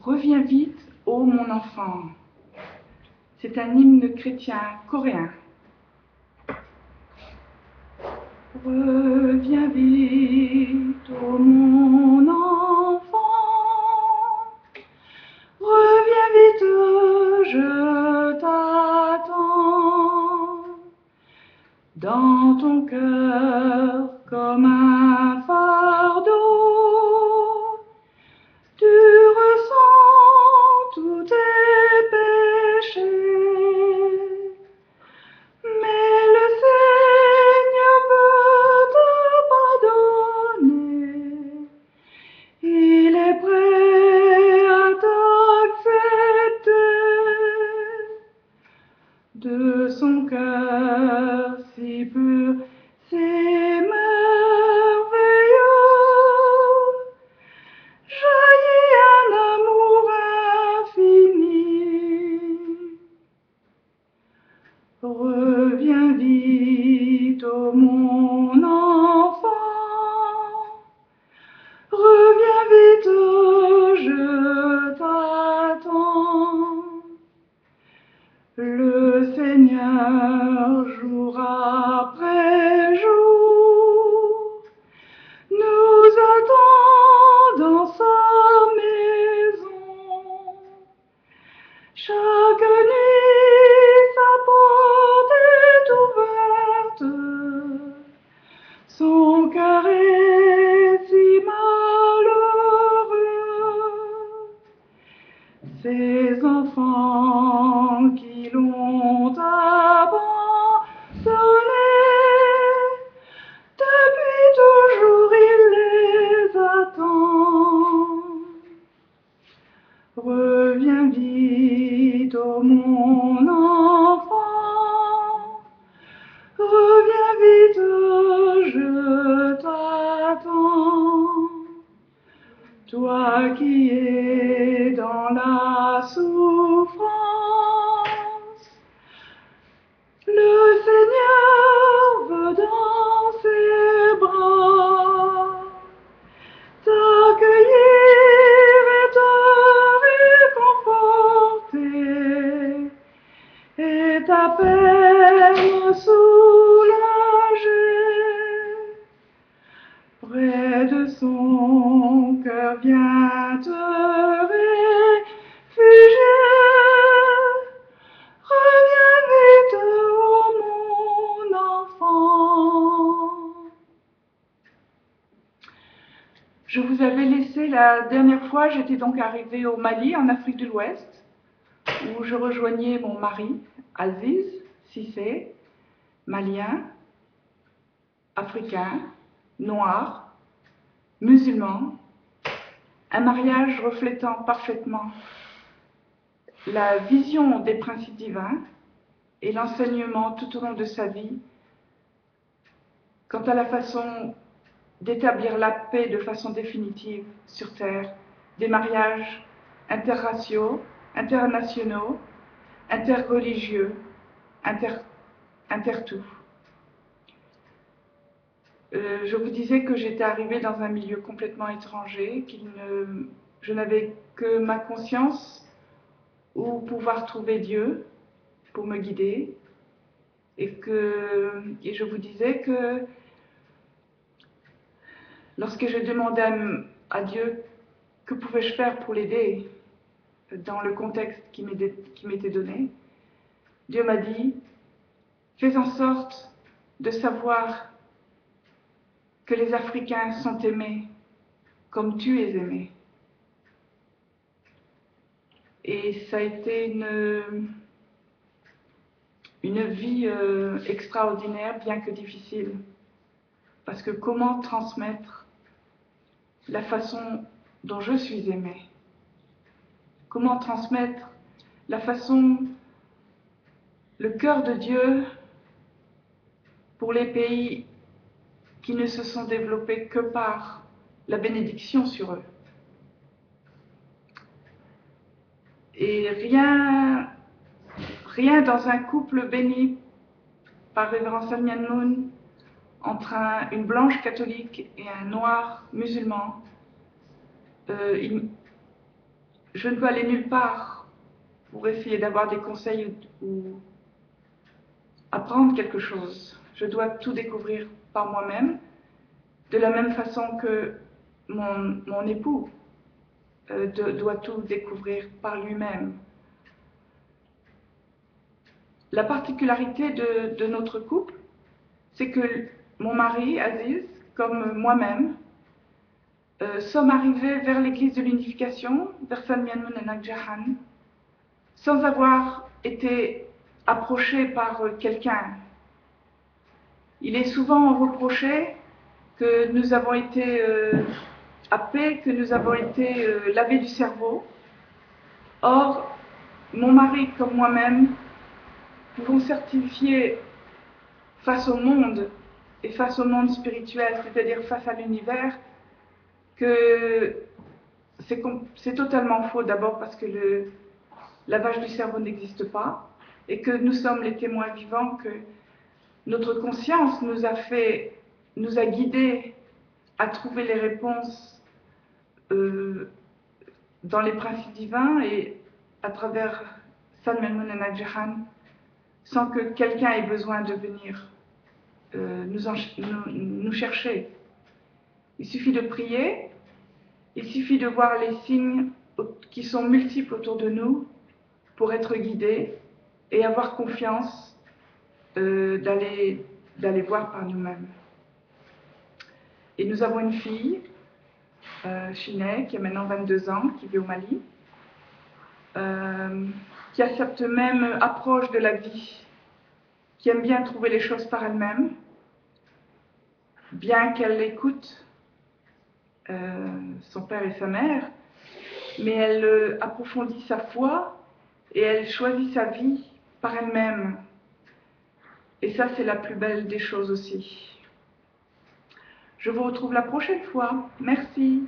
Reviens vite, ô mon enfant. C'est un hymne chrétien coréen. Reviens vite, ô mon enfant. Reviens vite, je t'attends. Dans ton cœur comme un fardeau, tu ressens tous tes péchés, mais le Seigneur peut te pardonner. Il est prêt à t'accepter de son cœur si pur, si merveilleux. Jaillit un amour infini. Reviens vite, ô mon enfant. Reviens vite, je t'attends. Le Seigneur, jour après jour, nous attend dans sa maison. Chaque nuit, sa porte est ouverte. Son cœur est si malheureux. Ces enfants qui l'ont abandonné, depuis toujours il les attend. Reviens vite, ô mon enfant. Reviens vite, je t'attends. Toi qui es dans la souffrance, le Seigneur veut dans ses bras t'accueillir et te réconforter et ta peine soulager. Près de son cœur vient te réfugier. Reviens vite, ô mon enfant. Je vous avais laissé la dernière fois, j'étais donc arrivée au Mali, en Afrique de l'Ouest, où je rejoignais mon mari, Aziz Cissé, malien, africain, noir, musulman, un mariage reflétant parfaitement la vision des principes divins et l'enseignement tout au long de sa vie quant à la façon d'établir la paix de façon définitive sur Terre, des mariages interraciaux, internationaux, interreligieux, intertout. Je vous disais que j'étais arrivée dans un milieu complètement étranger, je n'avais que ma conscience où pouvoir trouver Dieu pour me guider, et je vous disais que lorsque je demandais à Dieu que pouvais-je faire pour l'aider dans le contexte qui m'était donné, Dieu m'a dit, fais en sorte de savoir que les Africains sont aimés comme tu es aimé. Et ça a été une vie extraordinaire, bien que difficile. Parce que comment transmettre la façon dont je suis aimée? Comment transmettre la façon, le cœur de Dieu pour les pays qui ne se sont développés que par la bénédiction sur eux? Et rien dans un couple béni par Révérend Salman Moon entre une blanche catholique et un noir musulman, je ne peux aller nulle part pour essayer d'avoir des conseils ou apprendre quelque chose. Je dois tout découvrir par moi-même, de la même façon que mon époux doit tout découvrir par lui-même. La particularité de notre couple, c'est que mon mari, Aziz, comme moi-même, sommes arrivés vers l'église de l'unification, vers San Mianmun et Nagjahan, sans avoir été approchés par quelqu'un. Il est souvent reproché que nous avons été happés, que nous avons été lavés du cerveau. Or, mon mari comme moi-même pouvons certifier face au monde et face au monde spirituel, c'est-à-dire face à l'univers, que c'est totalement faux. D'abord parce que le lavage du cerveau n'existe pas et que nous sommes les témoins vivants, que notre conscience nous a guidés à trouver les réponses dans les principes divins et à travers San Mianmun et Nagjahan, sans que quelqu'un ait besoin de venir nous chercher. Il suffit de prier, il suffit de voir les signes qui sont multiples autour de nous pour être guidés et avoir confiance d'aller voir par nous-mêmes. Et nous avons une fille, Chiney, qui a maintenant 22 ans, qui vit au Mali, qui a cette même approche de la vie, qui aime bien trouver les choses par elle-même, bien qu'elle écoute son père et sa mère, mais elle approfondit sa foi et elle choisit sa vie par elle-même. Et ça, c'est la plus belle des choses aussi. Je vous retrouve la prochaine fois. Merci.